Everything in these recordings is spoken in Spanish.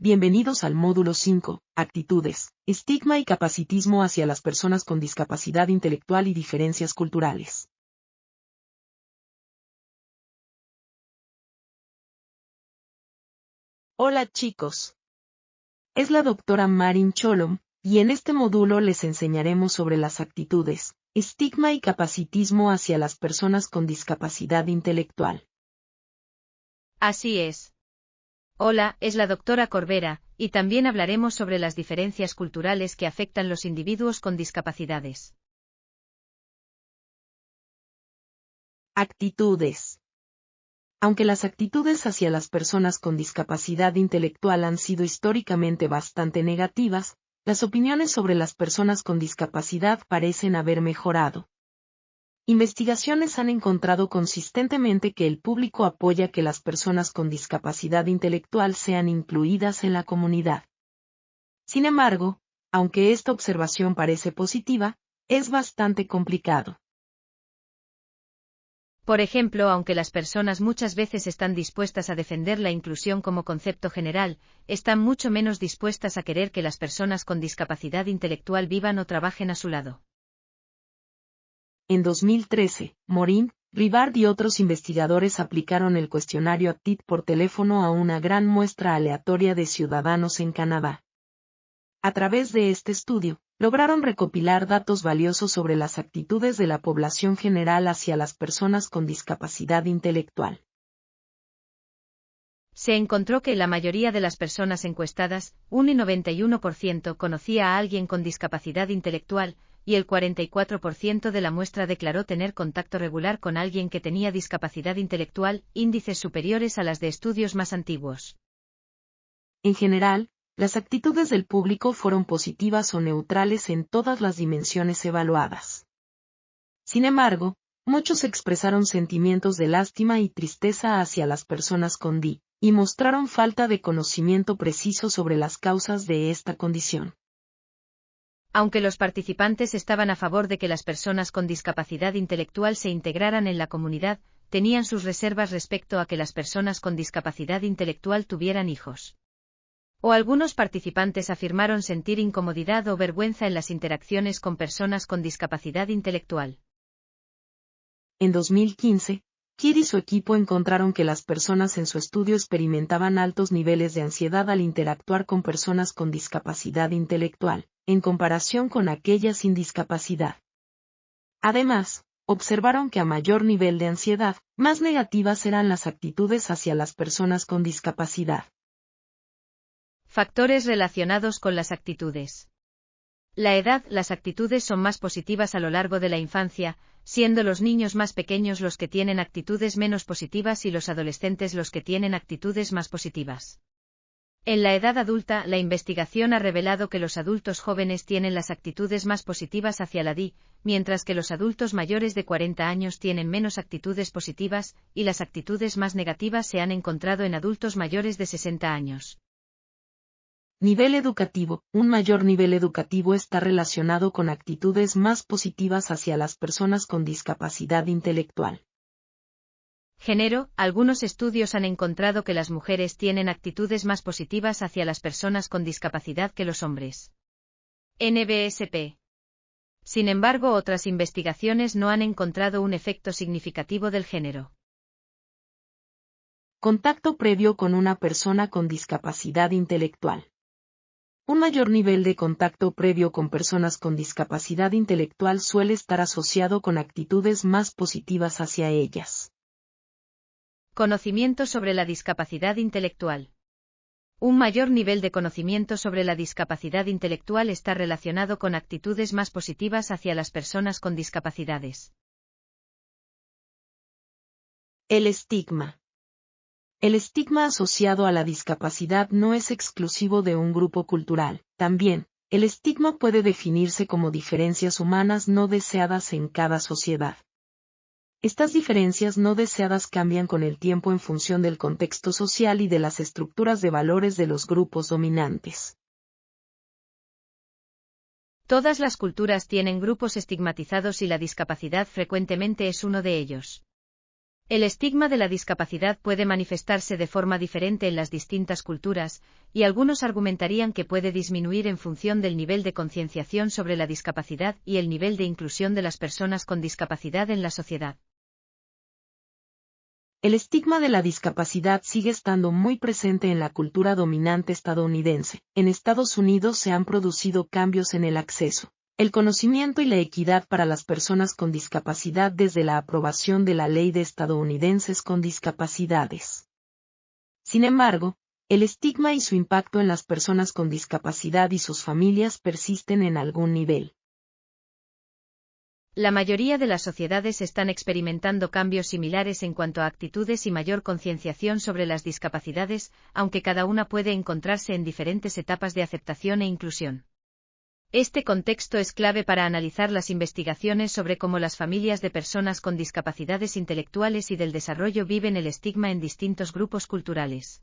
Bienvenidos al módulo 5, Actitudes, estigma y capacitismo hacia las personas con discapacidad intelectual y diferencias culturales. Hola chicos. Es la doctora Marin Cholom, y en este módulo les enseñaremos sobre las actitudes, estigma y capacitismo hacia las personas con discapacidad intelectual. Así es. Hola, es la doctora Corbera, y también hablaremos sobre las diferencias culturales que afectan los individuos con discapacidades. Actitudes. Aunque las actitudes hacia las personas con discapacidad intelectual han sido históricamente bastante negativas, las opiniones sobre las personas con discapacidad parecen haber mejorado. Investigaciones han encontrado consistentemente que el público apoya que las personas con discapacidad intelectual sean incluidas en la comunidad. Sin embargo, aunque esta observación parece positiva, es bastante complicado. Por ejemplo, aunque las personas muchas veces están dispuestas a defender la inclusión como concepto general, están mucho menos dispuestas a querer que las personas con discapacidad intelectual vivan o trabajen a su lado. En 2013, Morin, Rivard y otros investigadores aplicaron el cuestionario ACTID por teléfono a una gran muestra aleatoria de ciudadanos en Canadá. A través de este estudio, lograron recopilar datos valiosos sobre las actitudes de la población general hacia las personas con discapacidad intelectual. Se encontró que la mayoría de las personas encuestadas, 1,91%, conocía a alguien con discapacidad intelectual, y el 44% de la muestra declaró tener contacto regular con alguien que tenía discapacidad intelectual, índices superiores a las de estudios más antiguos. En general, las actitudes del público fueron positivas o neutrales en todas las dimensiones evaluadas. Sin embargo, muchos expresaron sentimientos de lástima y tristeza hacia las personas con DI, y mostraron falta de conocimiento preciso sobre las causas de esta condición. Aunque los participantes estaban a favor de que las personas con discapacidad intelectual se integraran en la comunidad, tenían sus reservas respecto a que las personas con discapacidad intelectual tuvieran hijos. O algunos participantes afirmaron sentir incomodidad o vergüenza en las interacciones con personas con discapacidad intelectual. En 2015, Kidd y su equipo encontraron que las personas en su estudio experimentaban altos niveles de ansiedad al interactuar con personas con discapacidad intelectual, en comparación con aquellas sin discapacidad. Además, observaron que a mayor nivel de ansiedad, más negativas eran las actitudes hacia las personas con discapacidad. Factores relacionados con las actitudes. La edad, las actitudes son más positivas a lo largo de la infancia, siendo los niños más pequeños los que tienen actitudes menos positivas y los adolescentes los que tienen actitudes más positivas. En la edad adulta, la investigación ha revelado que los adultos jóvenes tienen las actitudes más positivas hacia la DI, mientras que los adultos mayores de 40 años tienen menos actitudes positivas, y las actitudes más negativas se han encontrado en adultos mayores de 60 años. Nivel educativo. Un mayor nivel educativo está relacionado con actitudes más positivas hacia las personas con discapacidad intelectual. Género. Algunos estudios han encontrado que las mujeres tienen actitudes más positivas hacia las personas con discapacidad que los hombres. NBSP. Sin embargo, otras investigaciones no han encontrado un efecto significativo del género. Contacto previo con una persona con discapacidad intelectual. Un mayor nivel de contacto previo con personas con discapacidad intelectual suele estar asociado con actitudes más positivas hacia ellas. Conocimiento sobre la discapacidad intelectual. Un mayor nivel de conocimiento sobre la discapacidad intelectual está relacionado con actitudes más positivas hacia las personas con discapacidades. El estigma. El estigma asociado a la discapacidad no es exclusivo de un grupo cultural. También, el estigma puede definirse como diferencias humanas no deseadas en cada sociedad. Estas diferencias no deseadas cambian con el tiempo en función del contexto social y de las estructuras de valores de los grupos dominantes. Todas las culturas tienen grupos estigmatizados y la discapacidad frecuentemente es uno de ellos. El estigma de la discapacidad puede manifestarse de forma diferente en las distintas culturas, y algunos argumentarían que puede disminuir en función del nivel de concienciación sobre la discapacidad y el nivel de inclusión de las personas con discapacidad en la sociedad. El estigma de la discapacidad sigue estando muy presente en la cultura dominante estadounidense. En Estados Unidos se han producido cambios en el acceso, el conocimiento y la equidad para las personas con discapacidad desde la aprobación de la Ley de Estadounidenses con Discapacidades. Sin embargo, el estigma y su impacto en las personas con discapacidad y sus familias persisten en algún nivel. La mayoría de las sociedades están experimentando cambios similares en cuanto a actitudes y mayor concienciación sobre las discapacidades, aunque cada una puede encontrarse en diferentes etapas de aceptación e inclusión. Este contexto es clave para analizar las investigaciones sobre cómo las familias de personas con discapacidades intelectuales y del desarrollo viven el estigma en distintos grupos culturales.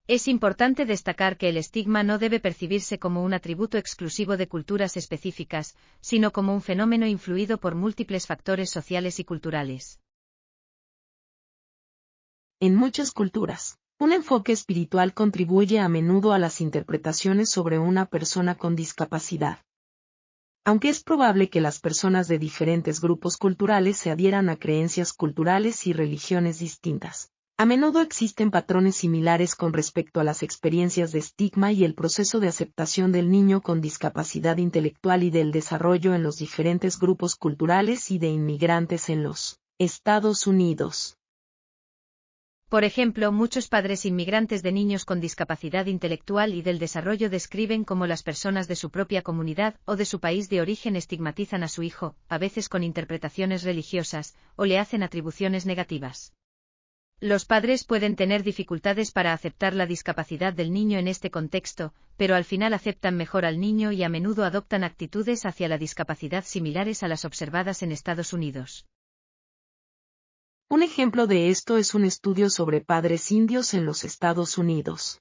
Es importante destacar que el estigma no debe percibirse como un atributo exclusivo de culturas específicas, sino como un fenómeno influido por múltiples factores sociales y culturales. En muchas culturas, un enfoque espiritual contribuye a menudo a las interpretaciones sobre una persona con discapacidad. Aunque es probable que las personas de diferentes grupos culturales se adhieran a creencias culturales y religiones distintas, a menudo existen patrones similares con respecto a las experiencias de estigma y el proceso de aceptación del niño con discapacidad intelectual y del desarrollo en los diferentes grupos culturales y de inmigrantes en los Estados Unidos. Por ejemplo, muchos padres inmigrantes de niños con discapacidad intelectual y del desarrollo describen cómo las personas de su propia comunidad o de su país de origen estigmatizan a su hijo, a veces con interpretaciones religiosas, o le hacen atribuciones negativas. Los padres pueden tener dificultades para aceptar la discapacidad del niño en este contexto, pero al final aceptan mejor al niño y a menudo adoptan actitudes hacia la discapacidad similares a las observadas en Estados Unidos. Un ejemplo de esto es un estudio sobre padres indios en los Estados Unidos.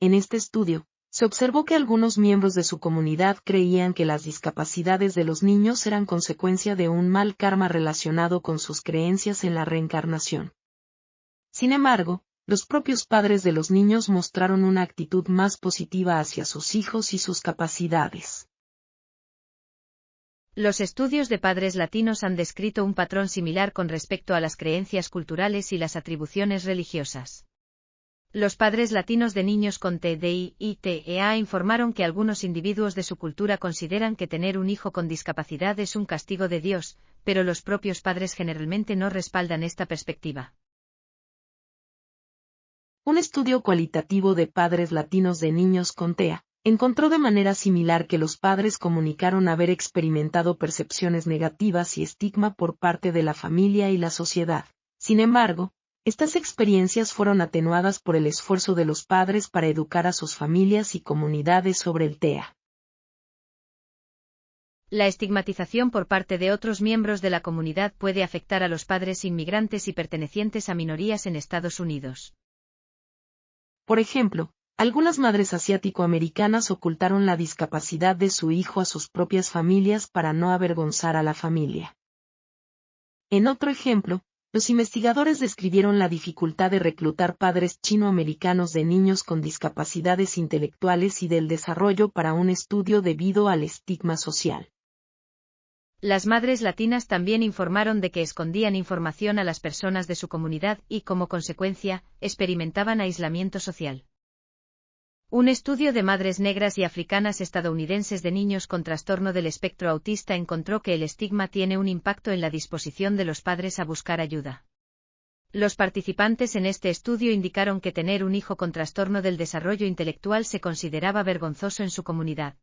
En este estudio, se observó que algunos miembros de su comunidad creían que las discapacidades de los niños eran consecuencia de un mal karma relacionado con sus creencias en la reencarnación. Sin embargo, los propios padres de los niños mostraron una actitud más positiva hacia sus hijos y sus capacidades. Los estudios de padres latinos han descrito un patrón similar con respecto a las creencias culturales y las atribuciones religiosas. Los padres latinos de niños con TDI y TEA informaron que algunos individuos de su cultura consideran que tener un hijo con discapacidad es un castigo de Dios, pero los propios padres generalmente no respaldan esta perspectiva. Un estudio cualitativo de padres latinos de niños con TEA encontró de manera similar que los padres comunicaron haber experimentado percepciones negativas y estigma por parte de la familia y la sociedad. Sin embargo, estas experiencias fueron atenuadas por el esfuerzo de los padres para educar a sus familias y comunidades sobre el TEA. La estigmatización por parte de otros miembros de la comunidad puede afectar a los padres inmigrantes y pertenecientes a minorías en Estados Unidos. Por ejemplo, algunas madres asiático-americanas ocultaron la discapacidad de su hijo a sus propias familias para no avergonzar a la familia. En otro ejemplo, los investigadores describieron la dificultad de reclutar padres chino-americanos de niños con discapacidades intelectuales y del desarrollo para un estudio debido al estigma social. Las madres latinas también informaron de que escondían información a las personas de su comunidad y, como consecuencia, experimentaban aislamiento social. Un estudio de madres negras y africanas estadounidenses de niños con trastorno del espectro autista encontró que el estigma tiene un impacto en la disposición de los padres a buscar ayuda. Los participantes en este estudio indicaron que tener un hijo con trastorno del desarrollo intelectual se consideraba vergonzoso en su comunidad.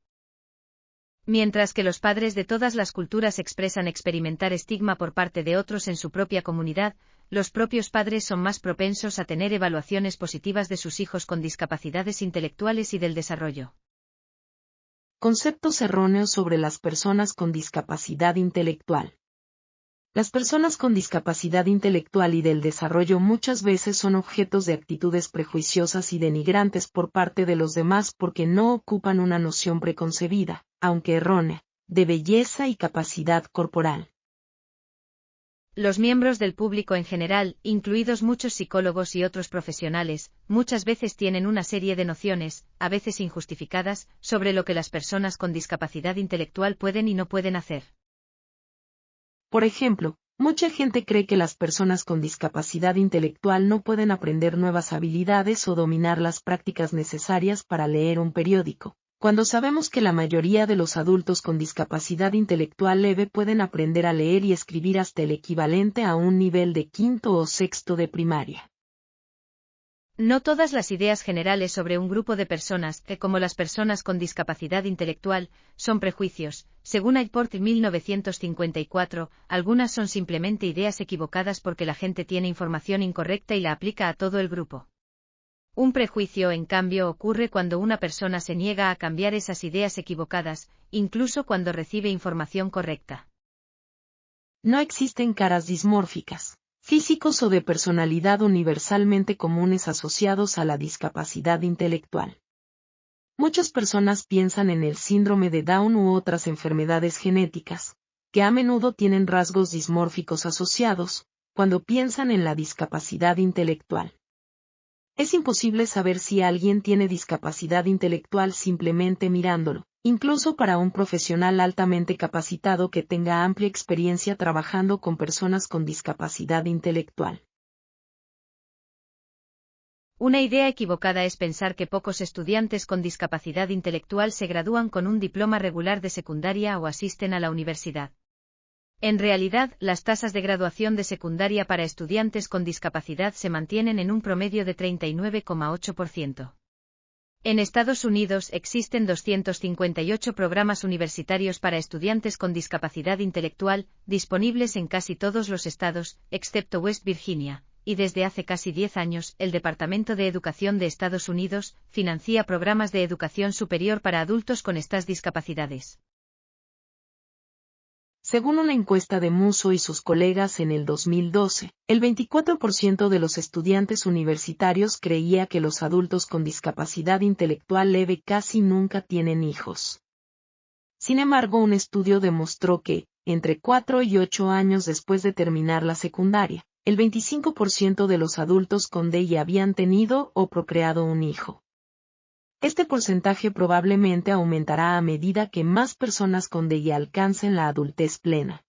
Mientras que los padres de todas las culturas expresan experimentar estigma por parte de otros en su propia comunidad, los propios padres son más propensos a tener evaluaciones positivas de sus hijos con discapacidades intelectuales y del desarrollo. Conceptos erróneos sobre las personas con discapacidad intelectual. Las personas con discapacidad intelectual y del desarrollo muchas veces son objetos de actitudes prejuiciosas y denigrantes por parte de los demás porque no ocupan una noción preconcebida, aunque errónea, de belleza y capacidad corporal. Los miembros del público en general, incluidos muchos psicólogos y otros profesionales, muchas veces tienen una serie de nociones, a veces injustificadas, sobre lo que las personas con discapacidad intelectual pueden y no pueden hacer. Por ejemplo, mucha gente cree que las personas con discapacidad intelectual no pueden aprender nuevas habilidades o dominar las prácticas necesarias para leer un periódico, cuando sabemos que la mayoría de los adultos con discapacidad intelectual leve pueden aprender a leer y escribir hasta el equivalente a un nivel de quinto o sexto de primaria. No todas las ideas generales sobre un grupo de personas, como las personas con discapacidad intelectual, son prejuicios. Según Allport 1954, algunas son simplemente ideas equivocadas porque la gente tiene información incorrecta y la aplica a todo el grupo. Un prejuicio, en cambio, ocurre cuando una persona se niega a cambiar esas ideas equivocadas, incluso cuando recibe información correcta. No existen caras dismórficas, físicos o de personalidad universalmente comunes asociados a la discapacidad intelectual. Muchas personas piensan en el síndrome de Down u otras enfermedades genéticas, que a menudo tienen rasgos dismórficos asociados, cuando piensan en la discapacidad intelectual. Es imposible saber si alguien tiene discapacidad intelectual simplemente mirándolo, incluso para un profesional altamente capacitado que tenga amplia experiencia trabajando con personas con discapacidad intelectual. Una idea equivocada es pensar que pocos estudiantes con discapacidad intelectual se gradúan con un diploma regular de secundaria o asisten a la universidad. En realidad, las tasas de graduación de secundaria para estudiantes con discapacidad se mantienen en un promedio de 39,8%. En Estados Unidos existen 258 programas universitarios para estudiantes con discapacidad intelectual, disponibles en casi todos los estados, excepto West Virginia, y desde hace casi 10 años, el Departamento de Educación de Estados Unidos financia programas de educación superior para adultos con estas discapacidades. Según una encuesta de Musso y sus colegas en el 2012, el 24% de los estudiantes universitarios creía que los adultos con discapacidad intelectual leve casi nunca tienen hijos. Sin embargo, un estudio demostró que, entre 4 y 8 años después de terminar la secundaria, el 25% de los adultos con DI habían tenido o procreado un hijo. Este porcentaje probablemente aumentará a medida que más personas con DI alcancen la adultez plena.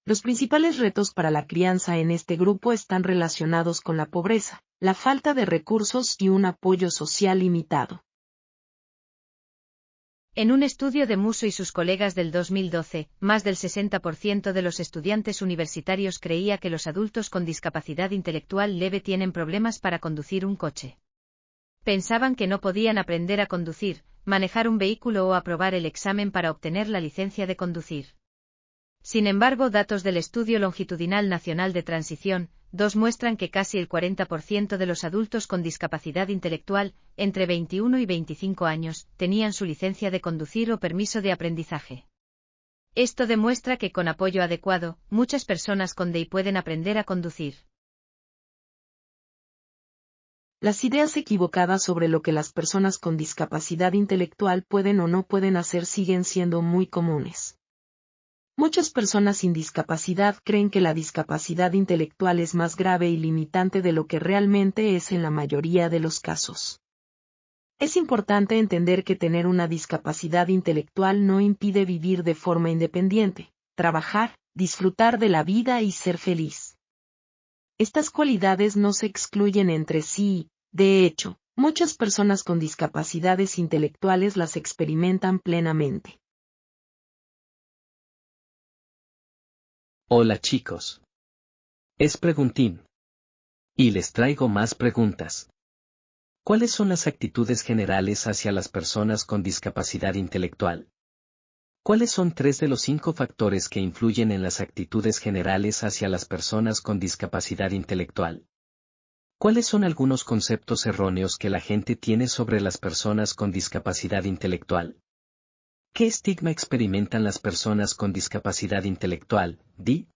Los principales retos para la crianza en este grupo están relacionados con la pobreza, la falta de recursos y un apoyo social limitado. En un estudio de Musso y sus colegas del 2012, más del 60% de los estudiantes universitarios creía que los adultos con discapacidad intelectual leve tienen problemas para conducir un coche. Pensaban que no podían aprender a conducir, manejar un vehículo o aprobar el examen para obtener la licencia de conducir. Sin embargo, datos del Estudio Longitudinal Nacional de Transición, 2 muestran que casi el 40% de los adultos con discapacidad intelectual, entre 21 y 25 años, tenían su licencia de conducir o permiso de aprendizaje. Esto demuestra que con apoyo adecuado, muchas personas con DI pueden aprender a conducir. Las ideas equivocadas sobre lo que las personas con discapacidad intelectual pueden o no pueden hacer siguen siendo muy comunes. Muchas personas sin discapacidad creen que la discapacidad intelectual es más grave y limitante de lo que realmente es en la mayoría de los casos. Es importante entender que tener una discapacidad intelectual no impide vivir de forma independiente, trabajar, disfrutar de la vida y ser feliz. Estas cualidades no se excluyen entre sí, de hecho, muchas personas con discapacidades intelectuales las experimentan plenamente. Hola chicos. Es Preguntín. Y les traigo más preguntas. ¿Cuáles son las actitudes generales hacia las personas con discapacidad intelectual? ¿Cuáles son 3 de los 5 factores que influyen en las actitudes generales hacia las personas con discapacidad intelectual? ¿Cuáles son algunos conceptos erróneos que la gente tiene sobre las personas con discapacidad intelectual? ¿Qué estigma experimentan las personas con discapacidad intelectual, DI?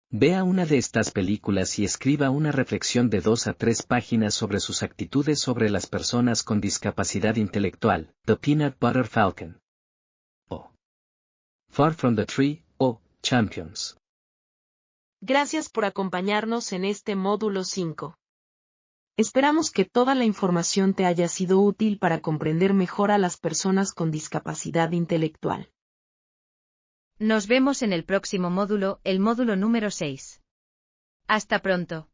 Vea una de estas películas y escriba una reflexión de 2 a 3 páginas sobre sus actitudes sobre las personas con discapacidad intelectual, The Peanut Butter Falcon. O Far from the Tree, o Champions. Gracias por acompañarnos en este módulo 5. Esperamos que toda la información te haya sido útil para comprender mejor a las personas con discapacidad intelectual. Nos vemos en el próximo módulo, el módulo número 6. Hasta pronto.